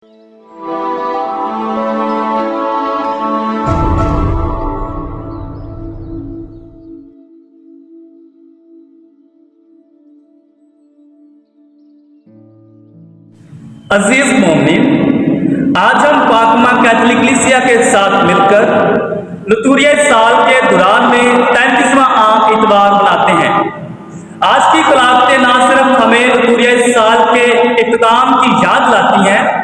عزیز مومنین، آج ہم پاکمہ کیتھولک کلیسیا کے ساتھ مل کر لتوریہ سال کے دوران میں 33واں عام اتوار مناتے ہیں۔ آج کی قراءتیں نہ صرف ہمیں لتوریہ سال کے اختتام کی یاد لاتی ہیں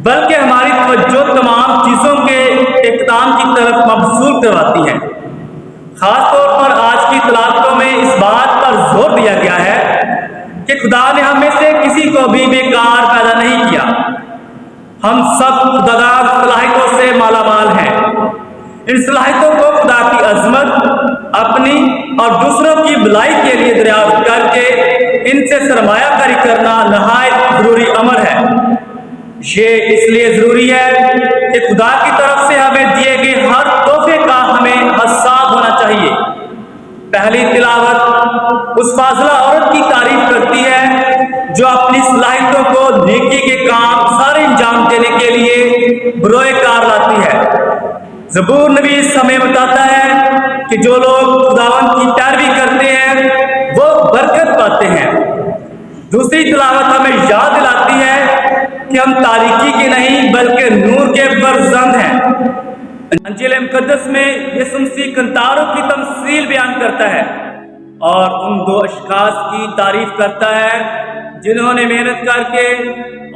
بلکہ ہماری توجہ تمام چیزوں کے اختتام کی طرف مبذول کرواتی ہیں۔ خاص طور پر آج کی قراءتوں میں اس بات پر زور دیا گیا ہے کہ خدا نے ہم میں سے کسی کو بھی بیکار پیدا نہیں کیا۔ ہم سب خداگار صلاحیتوں سے مالا مال ہیں۔ ان صلاحیتوں کو خدا کی عظمت، اپنی اور دوسروں کی بھلائی کے لیے دریافت کر کے ان سے سرمایہ کاری کرنا نہایت ضروری امر ہے۔ یہ اس لیے ضروری ہے کہ خدا کی طرف سے ہمیں دیے گئے ہر تحفے کا ہمیں حساب ہونا چاہیے۔ پہلی تلاوت اس فاضلہ عورت کی تعریف کرتی ہے جو اپنی صلاحیتوں کو نیکی کے کام سارے انجام دینے کے لیے بروئے کار لاتی ہے۔ زبور نویس ہمیں بتاتا ہے کہ جو لوگ خداوند کی پیروی کرتے ہیں وہ برکت پاتے ہیں۔ دوسری تلاوت ہمیں یاد دلاتی ہے کہ ہم تاریکی کے نہیں بلکہ نور کے فرزند ہیں۔ انجیل مقدس میں یسوع مسیح کنتاروں کی تمثیل بیان کرتا ہے اور ان دو اشخاص کی تعریف کرتا ہے جنہوں نے محنت کر کے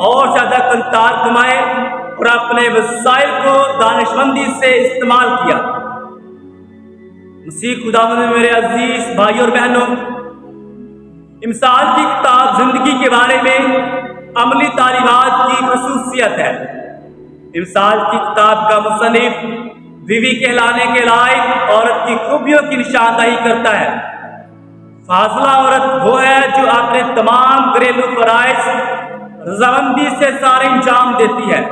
اور زیادہ کنتار کمائے اور اپنے وسائل کو دانشمندی سے استعمال کیا۔ مسیح خداوند میں میرے عزیز بھائی اور بہنوں، امثال کی کتاب زندگی کے بارے میں عملی تعلیمات کی خصوصیت ہے۔ امثال کی کتاب کا مصنف بیوی کہلانے کے لائق عورت کی خوبیوں کی نشاندہی کرتا ہے۔ فاضلہ عورت وہ ہے جو اپنے تمام گھریلو فرائض رضامندی سے سارے انجام دیتی ہے۔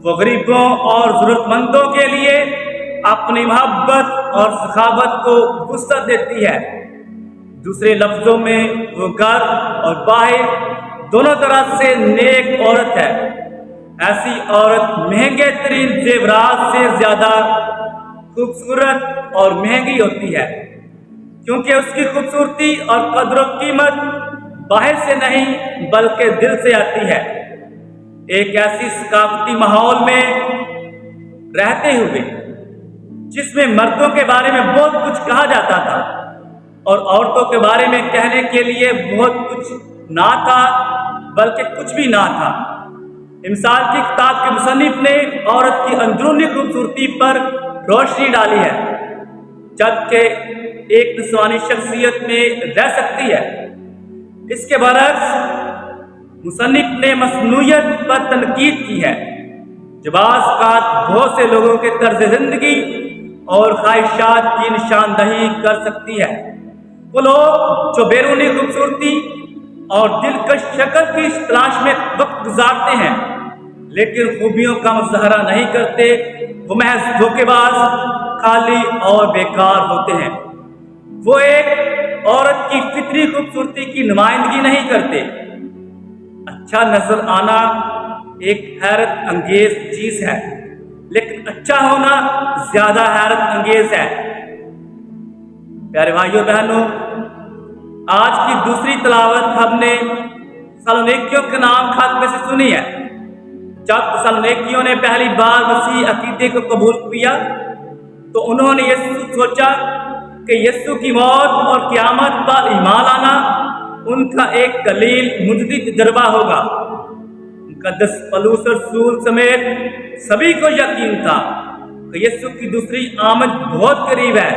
وہ غریبوں اور ضرورت مندوں کے لیے اپنی محبت اور سخاوت کو وسعت دیتی ہے۔ دوسرے لفظوں میں وہ گھر اور باہر دونوں طرح سے نیک عورت ہے۔ ایسی عورت مہنگے ترین زیورات سے زیادہ خوبصورت اور مہنگی ہوتی ہے کیونکہ اس کی خوبصورتی اور قدر و قیمت باہر سے نہیں بلکہ دل سے آتی ہے۔ ایک ایسی ثقافتی ماحول میں رہتے ہوئے جس میں مردوں کے بارے میں بہت کچھ کہا جاتا تھا اور عورتوں کے بارے میں کہنے کے لیے بہت کچھ نہ تھا بلکہ کچھ بھی نہ تھا، امثال کی کتاب کے مصنف نے عورت کی اندرونی خوبصورتی پر روشنی ڈالی ہے جبکہ ایک نسوانی شخصیت میں رہ سکتی ہے۔ اس کے برعکس مصنف نے مصنوعیت پر تنقید کی ہے جو بعض اوقات بہت سے لوگوں کے طرز زندگی اور خواہشات کی نشاندہی کر سکتی ہے۔ وہ لوگ جو بیرونی خوبصورتی اور دلکش شکل کی تلاش میں وقت گزارتے ہیں لیکن خوبیوں کا مظاہرہ نہیں کرتے، وہ محض دھوکے باز، خالی اور بیکار ہوتے ہیں۔ وہ ایک عورت کی فطری خوبصورتی کی نمائندگی نہیں کرتے۔ اچھا نظر آنا ایک حیرت انگیز چیز ہے لیکن اچھا ہونا زیادہ حیرت انگیز ہے۔ پیارے بھائیوں بہنوں، آج کی دوسری تلاوت ہم نے سالونیکیوں کے نام خط میں سے سنی ہے۔ جب سالونیکیوں نے پہلی بار مسیح عقیدے کو قبول کیا تو انہوں نے یہ سوچا کہ یسوع کی موت اور قیامت پر ایمان لانا ان کا ایک قلیل مجدی تجربہ ہوگا۔ مقدس پولس رسول سمیت سبھی کو یقین تھا کہ یسوع کی دوسری آمد بہت قریب ہے۔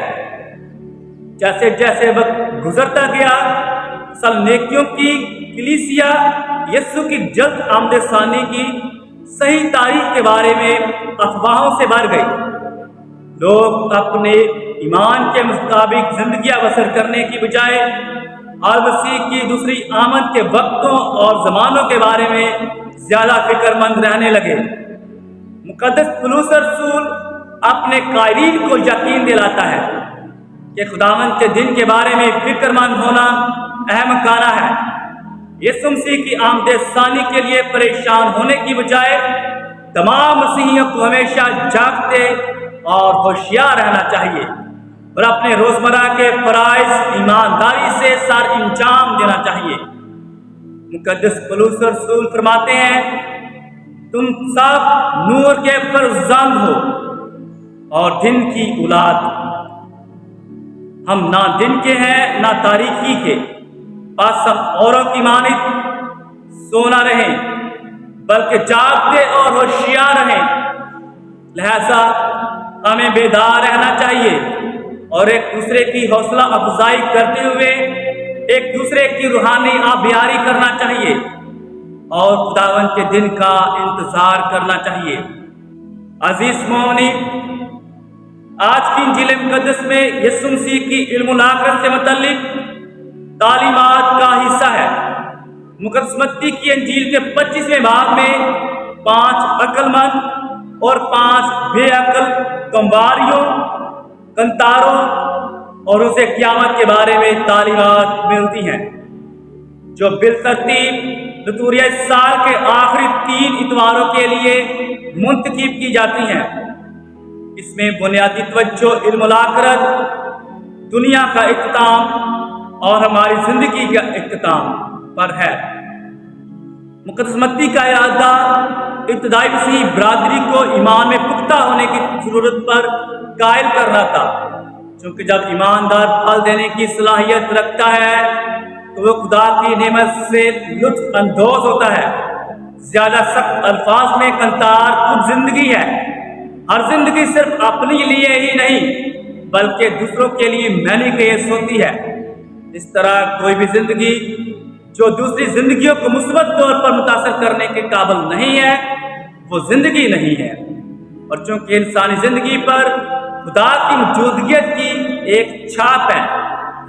جیسے جیسے وقت گزرتا گیا سالونیکیوں کی کلیسیا یسوع کی جلد آمد ثانی کی صحیح تاریخ کے بارے میں افواہوں سے بھر گئی۔ لوگ اپنے ایمان کے مطابق زندگیاں بسر کرنے کی بجائے مسیح کی دوسری آمد کے وقتوں اور زمانوں کے بارے میں زیادہ فکر مند رہنے لگے۔ مقدس پولس رسول اپنے قائلین کو یقین دلاتا ہے کہ خداوند کے دن کے بارے میں فکر مند ہونا اہم کارہ ہے۔ یسوع مسیح کی آمد ثانی کے لیے پریشان ہونے کی بجائے تمام مسیحیوں کو ہمیشہ جاگتے اور ہوشیار رہنا چاہیے اور اپنے روزمرہ کے فرائض ایمانداری سے سر انجام دینا چاہیے۔ مقدس پولس رسول فرماتے ہیں، تم سب نور کے فرزند ہو اور دن کی اولاد۔ ہم نہ دن کے ہیں نہ تاریکی کے، بس ہم اوروں کی مانند سو نہ رہیں بلکہ جاگتے اور ہوشیار رہیں۔ لہذا ہمیں بیدار رہنا چاہیے اور ایک دوسرے کی حوصلہ افزائی کرتے ہوئے ایک دوسرے کی روحانی آبیاری کرنا چاہیے اور خداوند کے دن کا انتظار کرنا چاہیے۔ عزیز مومنین، آج کی انجیل مقدس میں یسوع مسیح کی علم الآخرت سے متعلق تعلیمات کا حصہ ہے۔ مقدس متی کی انجیل کے 25ویں باب میں 5 عقل مند اور 5 بے عقل کمواریوں، کنتاروں اور اسے قیامت کے بارے میں تعلیمات ملتی ہیں جو بالترتیب لطوریہ سال کے آخری 3 اتواروں کے لیے منتخب کی جاتی ہیں۔ اس میں بنیادی توجہ علم الآخرت، دنیا کا اختتام اور ہماری زندگی کا اختتام پر ہے۔ مقدس متی کا ارادہ ابتدائی مسیحی برادری کو ایمان میں پختہ ہونے کی ضرورت پر قائل کرنا تھا، چونکہ جب ایماندار پھل دینے کی صلاحیت رکھتا ہے تو وہ خدا کی نعمت سے لطف اندوز ہوتا ہے۔ زیادہ سخت الفاظ میں کنتار خود زندگی ہے۔ ہر زندگی صرف اپنے لیے ہی نہیں بلکہ دوسروں کے لیے معنی خیز ہوتی ہے۔ اس طرح کوئی بھی زندگی جو دوسری زندگیوں کو مثبت طور پر متاثر کرنے کے قابل نہیں ہے وہ زندگی نہیں ہے، اور چونکہ انسانی زندگی پر خدا کی موجودگیت کی ایک چھاپ ہے،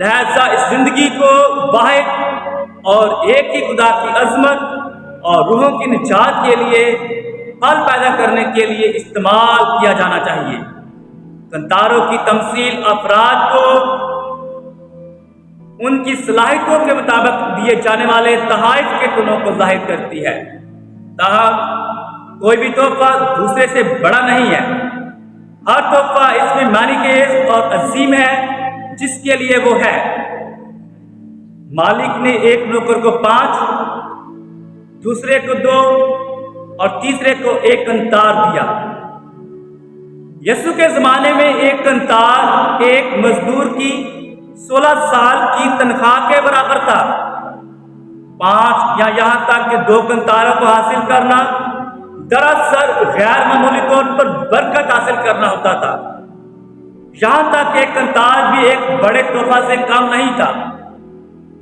لہذا اس زندگی کو واحد اور ایک ہی خدا کی عظمت اور روحوں کی نجات کے لیے پھل پیدا کرنے کے لیے استعمال کیا جانا چاہیے۔ کنتاروں کی تمثیل افراد کو ان کی صلاحیتوں کے مطابق دیے جانے والے تحائف کے گنوں کو ظاہر کرتی ہے۔ تاہم کوئی بھی تحفہ دوسرے سے بڑا نہیں ہے۔ ہر تحفہ اس میں معنی خیز اور عظیم ہے جس کے لیے وہ ہے۔ مالک نے ایک نوکر کو 5، دوسرے کو 2 اور تیسرے کو 1 کنتار دیا۔ یسوع کے زمانے میں 1 کنتار ایک مزدور کی 16 سال کی تنخواہ کے برابر تھا۔ 5 یا یہاں تک کہ 2 کنتاروں کو حاصل کرنا دراصل غیر معمولی طور پر برکت حاصل کرنا ہوتا تھا۔ یہاں تک کہ 1 کنتار بھی ایک بڑے تحفہ سے کم نہیں تھا۔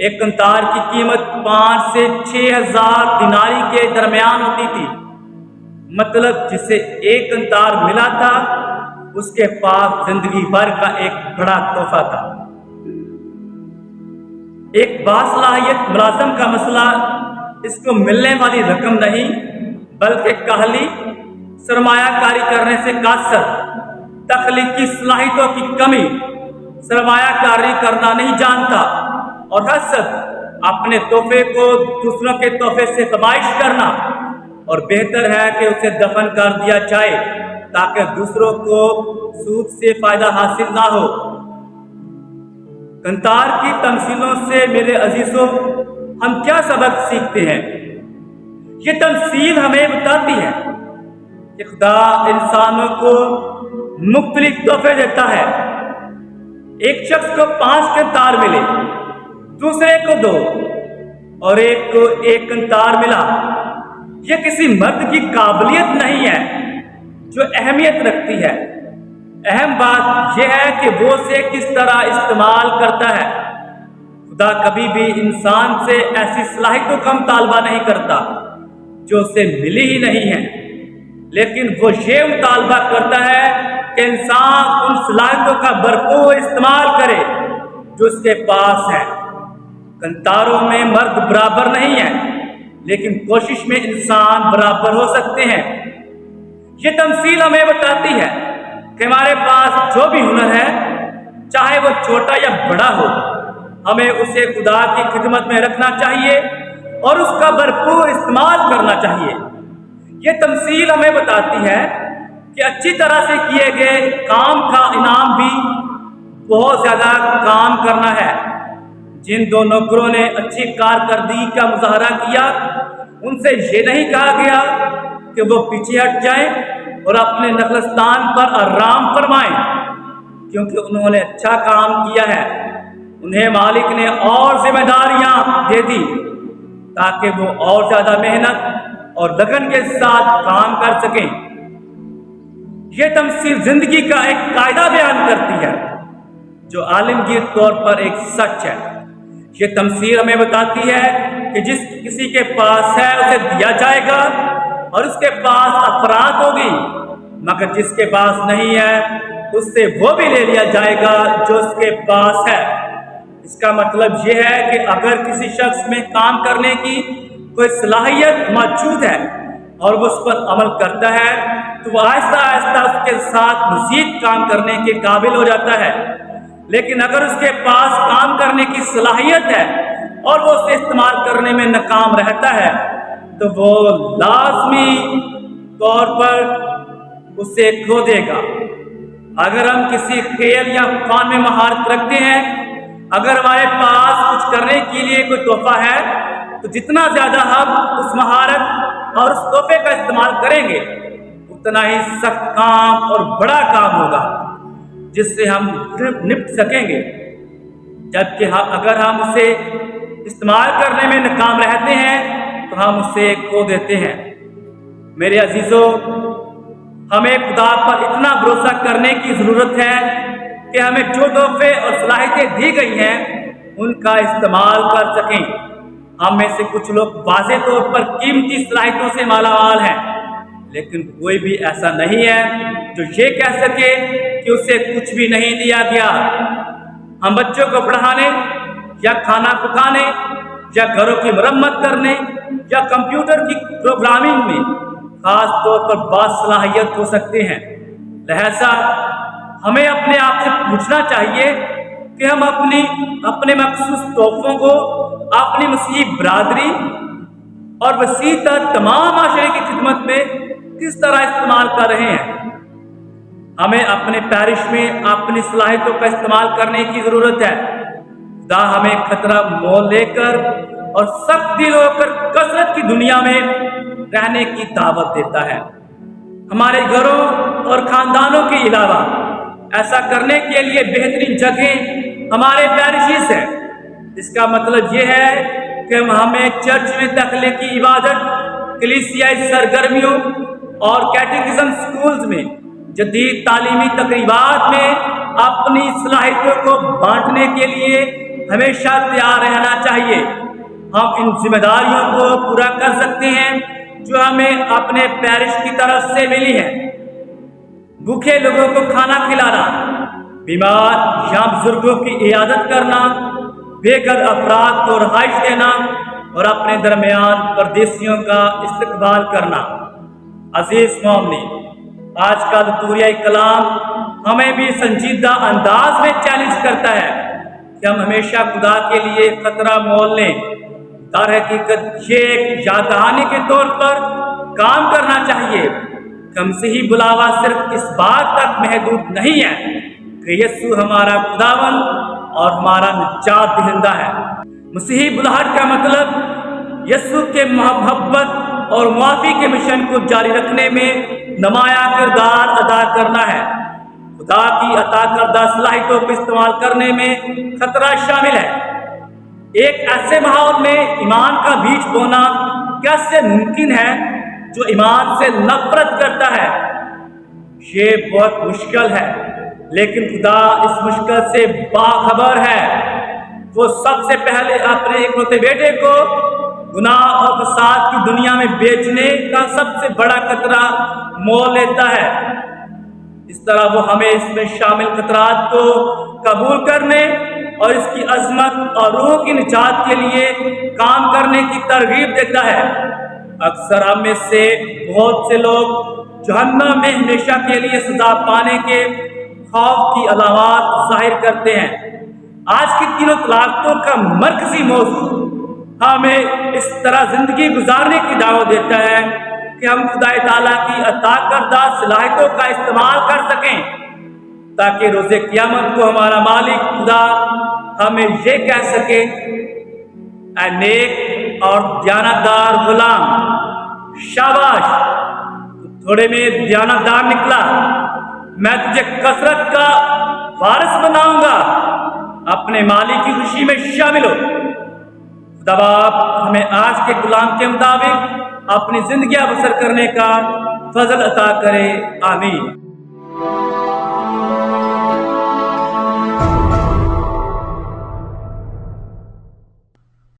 1 کنتار کی قیمت 5 سے 6,000 دیناری کے درمیان ہوتی تھی۔ مطلب جسے 1 کنتار ملا تھا اس کے پاس زندگی بھر کا ایک بڑا تحفہ تھا۔ ایک باصلاحیت ملازم کا مسئلہ اس کو ملنے والی رقم نہیں بلکہ کاہلی، سرمایہ کاری کرنے سے قاصر، تخلیقی صلاحیتوں کی کمی، سرمایہ کاری کرنا نہیں جانتا اور حسد، اپنے تحفے کو دوسروں کے تحفے سے تباہش کرنا، اور بہتر ہے کہ اسے دفن کر دیا جائے تاکہ دوسروں کو سود سے فائدہ حاصل نہ ہو۔ کنتار کی تمثیلوں سے میرے عزیزوں ہم کیا سبق سیکھتے ہیں؟ یہ تمثیل ہمیں بتاتی ہے کہ خدا انسانوں کو مختلف تحفے دیتا ہے۔ ایک شخص کو 5 کنتار ملے، دوسرے کو 2 اور ایک کو 1 کنتار ملا۔ یہ کسی مرد کی قابلیت نہیں ہے جو اہمیت رکھتی ہے، اہم بات یہ ہے کہ وہ اسے کس طرح استعمال کرتا ہے۔ خدا کبھی بھی انسان سے ایسی صلاحیتوں کا مطالبہ نہیں کرتا جو اسے ملی ہی نہیں ہے، لیکن وہ یہ مطالبہ کرتا ہے کہ انسان ان صلاحیتوں کا بھرپور استعمال کرے جو اس کے پاس ہے۔ کنتاروں میں مرد برابر نہیں ہے، لیکن کوشش میں انسان برابر ہو سکتے ہیں۔ یہ تمثیل ہمیں بتاتی ہے کہ ہمارے پاس جو بھی ہنر ہے، چاہے وہ چھوٹا یا بڑا ہو، ہمیں اسے خدا کی خدمت میں رکھنا چاہیے اور اس کا بھرپور استعمال کرنا چاہیے۔ یہ تمثیل ہمیں بتاتی ہے کہ اچھی طرح سے کیے گئے کام کا انعام بھی بہت زیادہ کام کرنا ہے۔ جن دو نوکروں نے اچھی کارکردگی کا مظاہرہ کیا، ان سے یہ نہیں کہا گیا کہ وہ پیچھے ہٹ جائیں اور اپنے نخلستان پر آرام فرمائیں، کیونکہ انہوں نے اچھا کام کیا ہے۔ انہیں مالک نے اور ذمہ داریاں دے دی تاکہ وہ اور زیادہ محنت اور لگن کے ساتھ کام کر سکیں۔ یہ تمثیل زندگی کا ایک قاعدہ بیان کرتی ہے جو عالمگیر طور پر ایک سچ ہے۔ یہ تمثیل ہمیں بتاتی ہے کہ جس کسی کے پاس ہے اسے دیا جائے گا اور اس کے پاس افراط ہوگی، مگر جس کے پاس نہیں ہے اس سے وہ بھی لے لیا جائے گا جو اس کے پاس ہے۔ اس کا مطلب یہ ہے کہ اگر کسی شخص میں کام کرنے کی کوئی صلاحیت موجود ہے اور وہ اس پر عمل کرتا ہے تو وہ آہستہ آہستہ اس کے ساتھ مزید کام کرنے کے قابل ہو جاتا ہے۔ لیکن اگر اس کے پاس کام کرنے کی صلاحیت ہے اور وہ اسے استعمال کرنے میں ناکام رہتا ہے تو وہ لازمی طور پر اسے کھو دے گا۔ اگر ہم کسی کھیل یا فن میں مہارت رکھتے ہیں، اگر ہمارے پاس کچھ کرنے کے لیے کوئی تحفہ ہے تو جتنا زیادہ ہم اس مہارت اور اس تحفے کا استعمال کریں گے اتنا ہی سخت کام اور بڑا کام ہوگا جس سے ہم نپٹ سکیں گے۔ جبکہ اگر ہم اسے استعمال کرنے میں ناکام رہتے ہیں تو ہم اسے کھو دیتے ہیں۔ میرے عزیزو، ہمیں خدا پر اتنا بھروسہ کرنے کی ضرورت ہے کہ ہمیں جو تحفے اور صلاحیتیں دی گئی ہیں ان کا استعمال کر سکیں۔ ہم میں سے کچھ لوگ واضح طور پر قیمتی صلاحیتوں سے مالا مال ہیں، لیکن کوئی بھی ایسا نہیں ہے جو یہ کہہ سکے کہ اسے کچھ بھی نہیں دیا گیا۔ ہم بچوں کو پڑھانے یا کھانا پکانے یا گھروں کی مرمت کرنے یا کمپیوٹر کی پروگرامنگ میں خاص طور پر باصلاحیت ہو سکتے ہیں۔ لہذا ہمیں اپنے آپ سے پوچھنا چاہیے کہ ہم اپنے مخصوص تحفوں کو اپنی مسیحی برادری اور وسیع تر تمام معاشرے کی خدمت میں کس طرح استعمال کر رہے ہیں۔ ہمیں اپنے پیرش میں اپنی صلاحیتوں کا استعمال کرنے کی ضرورت ہے۔ خدا ہمیں خطرہ مول لے کر اور سخت دل ہو کر کثرت کی دنیا میں رہنے کی دعوت دیتا ہے۔ ہمارے گھروں اور خاندانوں کے علاوہ ایسا کرنے کے لیے بہترین جگہ ہمارے پیرشز ہیں۔ اس کا مطلب یہ ہے کہ ہمیں چرچ میں تخلیقی عبادت، کلیسیائی سرگرمیوں اور کیٹیکزم سکولز میں جدید تعلیمی تقریبات میں اپنی صلاحیتوں کو بانٹنے کے لیے ہمیشہ تیار رہنا چاہیے۔ ہم ان ذمہ داریوں کو پورا کر سکتے ہیں جو ہمیں اپنے پیرش کی طرف سے ملی ہے۔ بھوکے لوگوں کو کھانا کھلانا، بیمار یا بزرگوں کی عیادت کرنا، بے گھر افراد کو رہائش دینا اور اپنے درمیان پردیسیوں کا استقبال کرنا۔ عزیز مومنین، آج کا دستوریہ کلام ہمیں بھی سنجیدہ انداز میں چیلنج کرتا ہے کہ ہم ہمیشہ خدا کے لیے خطرہ مول لیں۔ در حقیقت یہ ایک یاد دہانی کے طور پر کام کرنا چاہیے کہ مسیحی بلاوا صرف اس بات تک محدود نہیں ہے کہ یسوع ہمارا خداوند اور ہمارا نجات دہندہ ہے۔ مسیحی بلاہٹ کا مطلب یسوع کے محبت اور معافی کے مشن کو جاری رکھنے میں نمایاں کردار ادا کرنا ہے۔ خدا کی عطا کردہ صلاحیتوں کو استعمال کرنے میں خطرہ شامل ہے۔ ایک ایسے ماحول میں ایمان کا بیج بونا کیسے ممکن ہے جو ایمان سے نفرت کرتا ہے؟ یہ بہت مشکل ہے، لیکن خدا اس مشکل سے باخبر ہے۔ وہ سب سے پہلے اپنے اکلوتے بیٹے کو گناہ اور فساد کی دنیا میں بیچنے کا سب سے بڑا خطرہ مول لیتا ہے۔ اس طرح وہ ہمیں اس میں شامل خطرات کو قبول کرنے اور اس کی عظمت اور روح کی نجات کے لیے کام کرنے کی ترغیب دیتا ہے۔ اکثر ہم میں سے بہت سے لوگ جہنم میں ہمیشہ کے لیے سزا پانے کے خوف کی علامات ظاہر کرتے ہیں۔ آج کی تینوں طلاقتوں کا مرکزی موضوع ہمیں اس طرح زندگی گزارنے کی دعوت دیتا ہے کہ ہم خدا تعالیٰ کی عطا کردہ صلاحیتوں کا استعمال کر سکیں، تاکہ روز قیامت کو ہمارا مالک خدا ہمیں یہ کہہ سکے، اے نیک اور دیانتدار غلام، شاباش، تو تھوڑے میں دیانتدار نکلا، میں تجھے کثرت کا وارث بناؤں گا، اپنے مالک کی خوشی میں شامل ہو۔ خدا باپ ہمیں آج کے کلام کے مطابق اپنی زندگیاں بسر کرنے کا فضل عطا کرے، آمین۔